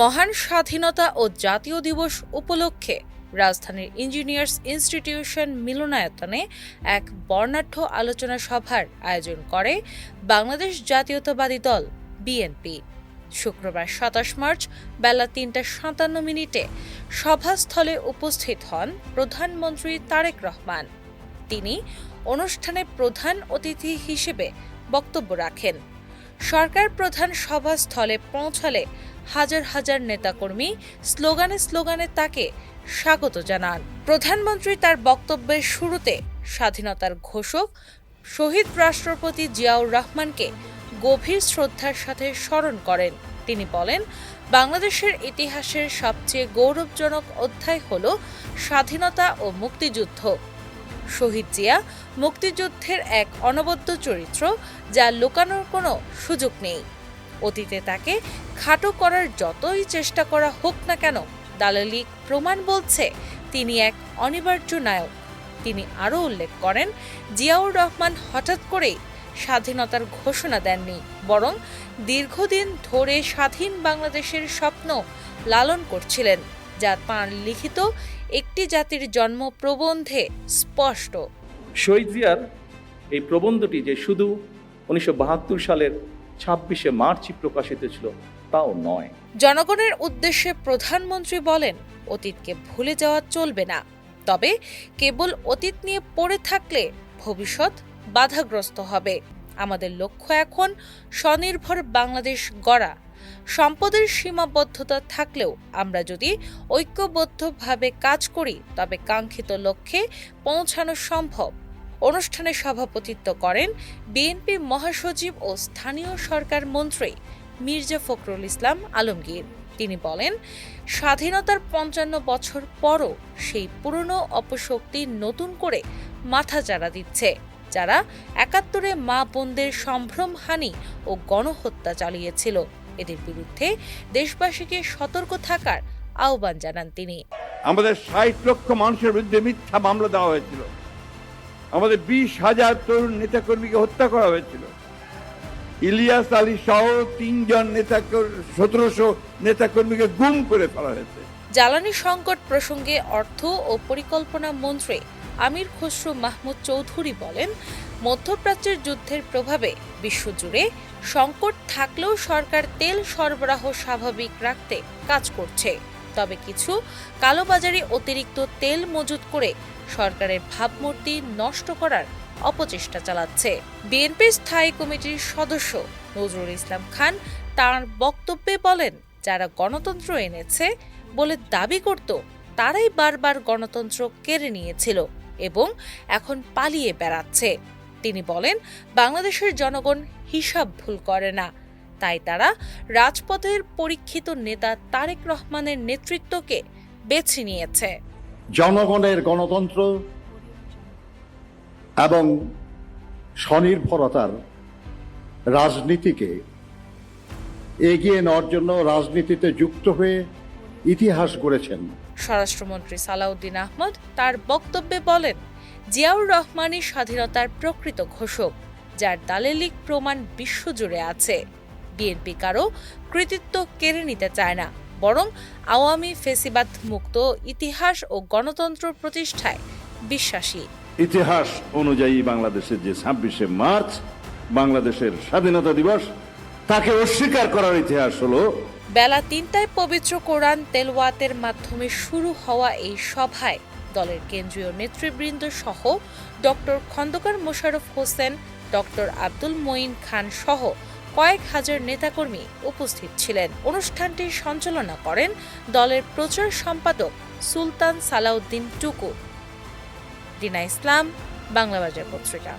মহান স্বাধীনতা ও জাতীয় দিবস উপলক্ষে রাজধানীর ইঞ্জিনিয়ার্স ইনস্টিটিউশন মিলনায়তনে এক বর্ণাঢ্য আলোচনা সভার আয়োজন করে বাংলাদেশ জাতীয়তাবাদী দল বিএনপি। শুক্রবার ২৭ মার্চ বেলা ৩:৫৭ সভাস্থলে উপস্থিত হন প্রধানমন্ত্রী তারেক রহমান। তিনি অনুষ্ঠানে প্রধান অতিথি হিসেবে বক্তব্য রাখেন। সরকার প্রধান সভাস্থলে পৌঁছালে হাজার হাজার নেতাকর্মী স্লোগানে তাকে স্বাগত জানান। প্রধানমন্ত্রী তার বক্তব্যের শুরুতে স্বাধীনতার ঘোষক শহীদ রাষ্ট্রপতি জিয়াউর রহমানকে গভীর শ্রদ্ধার সাথে স্মরণ করেন। তিনি বলেন, বাংলাদেশের ইতিহাসের সবচেয়ে গৌরবজনক অধ্যায় হল স্বাধীনতা ও মুক্তিযুদ্ধ। শহীদ জিয়া মুক্তিযুদ্ধের এক অনবদ্য চরিত্র, যা লুকানোর কোনো সুযোগ নেই। অতীতে তাকে খাটো করার যতই চেষ্টা করা হোক না কেন, দালালিক প্রমাণ বলছে তিনি এক অনিবার্য নায়ক। তিনি আরও উল্লেখ করেন, জিয়াউর রহমান হঠাৎ করেই স্বাধীনতার ঘোষণা দেননি, বরং দীর্ঘদিন ধরে স্বাধীন বাংলাদেশের স্বপ্ন লালন করছিলেন, যা তাঁর লিখিত একটি জাতির জন্ম প্রবন্ধে স্পষ্ট। শহীদ জিয়ার এই প্রবন্ধটি যে শুধু ১৯৭২ সালের ২৬শে মার্চই প্রকাশিত ছিল তাও নয়। জনগণের উদ্দেশ্যে প্রধানমন্ত্রী বলেন, অতীতকে ভুলে যাওয়া চলবে না, তবে কেবল অতীত নিয়ে পড়ে থাকলে ভবিষ্যৎ বাধাগ্রস্ত হবে। আমাদের লক্ষ্য এখন স্বনির্ভর বাংলাদেশ গড়া। সম্পদের সীমাবদ্ধতা থাকলেও আমরা যদি ঐক্যবদ্ধভাবে কাজ করি, তবে কাঙ্ক্ষিত লক্ষ্যে পৌঁছানো সম্ভব। অনুষ্ঠানে সভাপতিত্ব করেন বিএনপি মহাসচিব ও স্থানীয় সরকার মন্ত্রী মির্জা ফখরুল ইসলাম আলমগীর। তিনি বলেন, স্বাধীনতার ৫৫ বছর পরও সেই পুরনো অপশক্তি নতুন করে মাথাচাড়া দিচ্ছে, যারা ৭১-এ মা বোনদের সম্ভ্রমহানি ও গণহত্যা চালিয়েছিল। এদের বিরুদ্ধে দেশবাসীকে সতর্ক থাকার আহ্বান জানান তিনি। আমাদের ৬০ লক্ষ মানুষের বিরুদ্ধে মিথ্যা মামলা দেওয়া হয়েছিল। আমাদের ২০,০০০ তরুণ নেতাকর্মীকে হত্যা করা হয়েছিল। ইলিয়াস আলী সহ ৩ জন ১৭০০ নেতাকর্মীকে গুম করে ফেলা হয়েছে। জ্বালানি সংকট প্রসঙ্গে অর্থ ও পরিকল্পনা মন্ত্রী আমির খসরু মাহমুদ চৌধুরী বলেন, মধ্যপ্রাচ্যের যুদ্ধের প্রভাবে বিশ্বজুড়ে সংকট থাকলেও সরকার তেল সরবরাহ স্বাভাবিক রাখতে কাজ করছে। তবে কিছু কালোবাজারি অতিরিক্ত তেল মজুত করে সরকারের ভাবমূর্তি নষ্ট করার অপচেষ্টা চালাচ্ছে। বিএনপির স্থায়ী কমিটির সদস্য নজরুল ইসলাম খান তাঁর বক্তব্যে বলেন, যারা গণতন্ত্র এনেছে বলে দাবি করত, তারাই বারবার গণতন্ত্র কেড়ে নিয়েছিল এবং এখন পালিয়ে বেড়াচ্ছে। তিনি বলেন, বাংলাদেশের জনগণ হিসাব ভুল করে না, তাই তারা রাজপথের পরীক্ষিত নেতা তারেক রহমানের নেতৃত্বকে বেছে নিয়েছে। জনগণের গণতন্ত্র এবং স্বনির্ভরতার রাজনীতিকে এগিয়ে নেওয়ার জন্য রাজনীতিতে যুক্ত হয়ে ইতিহাস গড়েছেন। স্বরাষ্ট্রমন্ত্রী সালাউদ্দিন আহমদ তার বক্তব্যে বলেন, জিয়াউর রহমানই স্বাধীনতার প্রকৃত ঘোষক, যার দালালিক প্রমাণ বিশ্বজুড়ে আছে। বিএনপি কারো কৃতিত্ব কেড়ে নিতে চায় না, বরং আওয়ামী ফেসিবাদ মুক্ত ইতিহাস ও গণতন্ত্র প্রতিষ্ঠায় বিশ্বাসী। ইতিহাস অনুযায়ী বাংলাদেশের যে ২৬শে মার্চ বাংলাদেশের স্বাধীনতা দিবস, তাকে অস্বীকার করার ইতিহাস হলো। বেলা ৩টায় পবিত্র কোরআন তেলাওয়াতের মাধ্যমে শুরু হওয়া এই সভায় দলের কেন্দ্রীয় নেতৃবৃন্দ সহ ডক্টর খন্দকার মোশাররফ হোসেন, ডক্টর আব্দুল মঈন খান সহ কয়েক হাজার নেতাকর্মী উপস্থিত ছিলেন। অনুষ্ঠানটি সঞ্চালনা করেন দলের প্রচার সম্পাদক সুলতান সালাউদ্দিন টুকু। দিনা ইসলাম, বাংলাবাজার পত্রিকা।